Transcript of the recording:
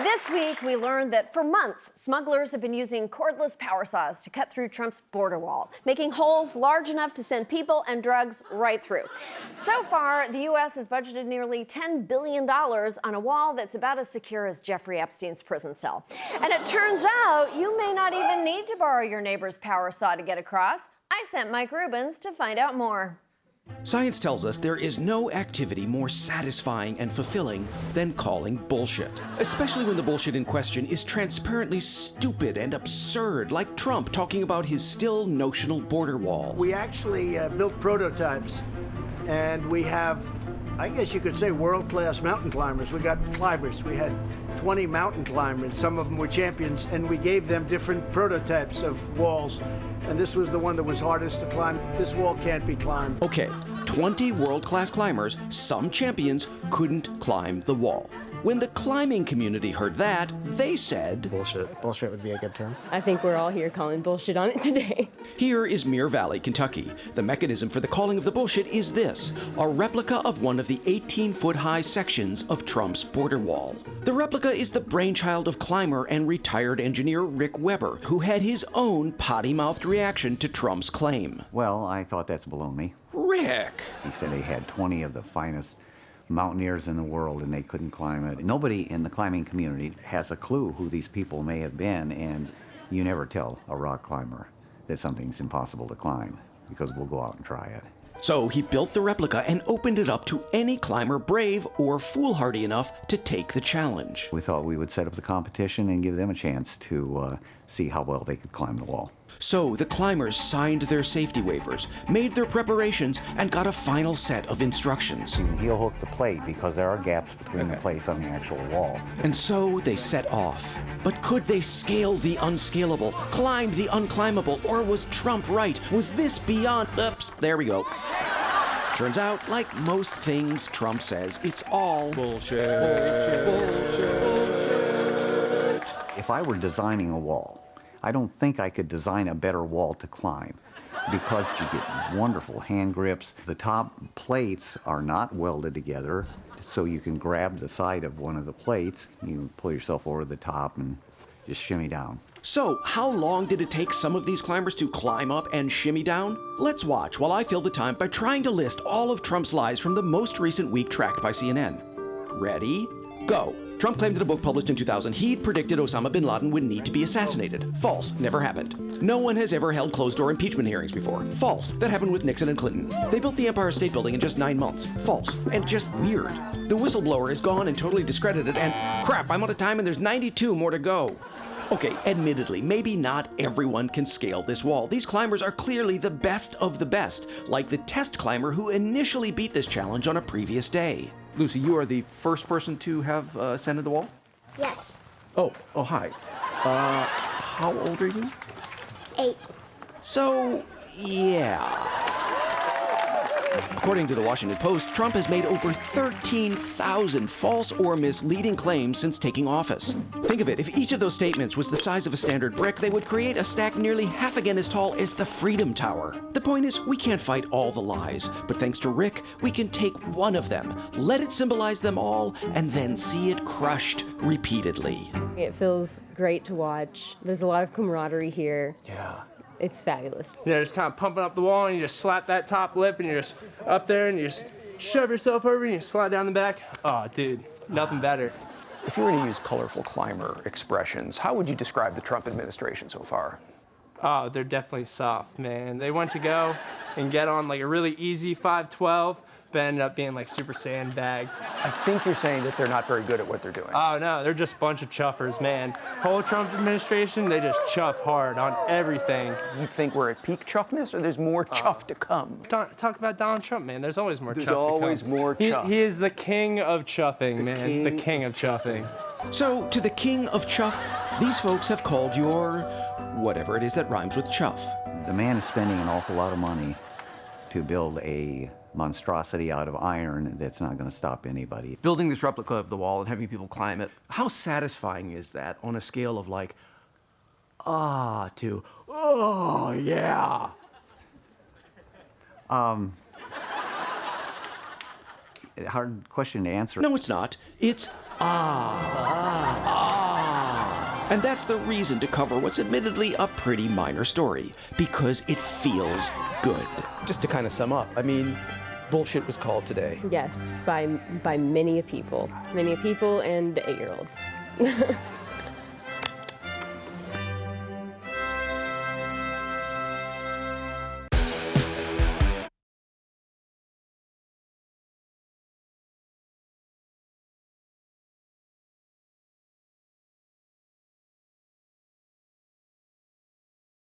This week, we learned that for months, smugglers have been using cordless power saws to cut through Trump's border wall, making holes large enough to send people and drugs right through. So far, the U.S. has budgeted nearly $10 billion on a wall that's about as secure as Jeffrey Epstein's prison cell. And it turns out you may not even need to borrow your neighbor's power saw to get across. I sent Mike Rubens to find out more. Science tells us there is no activity more satisfying and fulfilling than calling bullshit. Especially when the bullshit in question is transparently stupid and absurd, like Trump talking about his still notional border wall. We actually built prototypes, and we have, I guess you could say, world-class mountain climbers. We got climbers. We had 20 mountain climbers. Some of them were champions, and we gave them different prototypes of walls. And this was the one that was hardest to climb. This wall can't be climbed. Okay, 20 world-class climbers, some champions, couldn't climb the wall. When the climbing community heard that, they said, bullshit. Bullshit would be a good term. I think we're all here calling bullshit on it today. Here is Muir Valley, Kentucky. The mechanism for the calling of the bullshit is this, a replica of one of the 18-foot-high sections of Trump's border wall. The replica is the brainchild of climber and retired engineer Rick Weber, who had his own potty-mouthed reaction to Trump's claim. Well, I thought that's baloney. Rick! He said he had 20 of the finest mountaineers in the world and they couldn't climb it. Nobody in the climbing community has a clue who these people may have been, and you never tell a rock climber that something's impossible to climb because we'll go out and try it. So he built the replica and opened it up to any climber brave or foolhardy enough to take the challenge. We thought we would set up the competition and give them a chance to see how well they could climb the wall. So the climbers signed their safety waivers, made their preparations, and got a final set of instructions. You can heel hook the plate because there are gaps between the plates on the actual wall. And so they set off. But could they scale the unscalable, climb the unclimbable, or was Trump right? Was this beyond... Oops, there we go. Turns out, like most things Trump says, it's all bullshit. If I were designing a wall, I don't think I could design a better wall to climb because you get wonderful hand grips. The top plates are not welded together, so you can grab the side of one of the plates, you pull yourself over the top and just shimmy down. So, how long did it take some of these climbers to climb up and shimmy down? Let's watch while I fill the time by trying to list all of Trump's lies from the most recent week tracked by CNN. Ready? Go. Trump claimed in a book published in 2000 he'd predicted Osama bin Laden would need to be assassinated. False. Never happened. No one has ever held closed-door impeachment hearings before. False. That happened with Nixon and Clinton. They built the Empire State Building in just 9 months. False. And just weird. The whistleblower is gone and totally discredited, and crap, I'm out of time and there's 92 more to go. Okay, admittedly, maybe not everyone can scale this wall. These climbers are clearly the best of the best, like the test climber who initially beat this challenge on a previous day. Lucy, you are the first person to have ascended the wall? Yes. Oh, hi. How old are you? 8. So, yeah. According to the Washington Post, Trump has made over 13,000 false or misleading claims since taking office. Think of it, if each of those statements was the size of a standard brick, they would create a stack nearly half again as tall as the Freedom Tower. The point is, we can't fight all the lies, but thanks to Rick, we can take one of them, let it symbolize them all, and then see it crushed repeatedly. It feels great to watch. There's a lot of camaraderie here. Yeah. It's fabulous. You know, just kind of pumping up the wall, and you just slap that top lip, and you're just up there, and you just shove yourself over, and you slide down the back. Oh, dude, nothing better. If you were to use colorful climber expressions, how would you describe the Trump administration so far? Oh, they're definitely soft, man. They went to go and get on like a really easy 512, but ended up being like super sandbagged. I think you're saying that they're not very good at what they're doing. Oh, no, they're just a bunch of chuffers, man. Whole Trump administration, they just chuff hard on everything. You think we're at peak chuffness, or there's more chuff to come? Talk about Donald Trump, man. There's always more chuff to come. There's always more chuff. He is the king of chuffing, man. The king of chuffing. So, to the king of chuff, these folks have called your whatever it is that rhymes with chuff. The man is spending an awful lot of money to build a monstrosity out of iron that's not going to stop anybody. Building this replica of the wall and having people climb it, how satisfying is that on a scale of like, to, oh, yeah? Hard question to answer. No, it's not. It's, And that's the reason to cover what's admittedly a pretty minor story, because it feels good. Just to kind of sum up, I mean, bullshit was called today. Yes, by many people and 8-year-olds.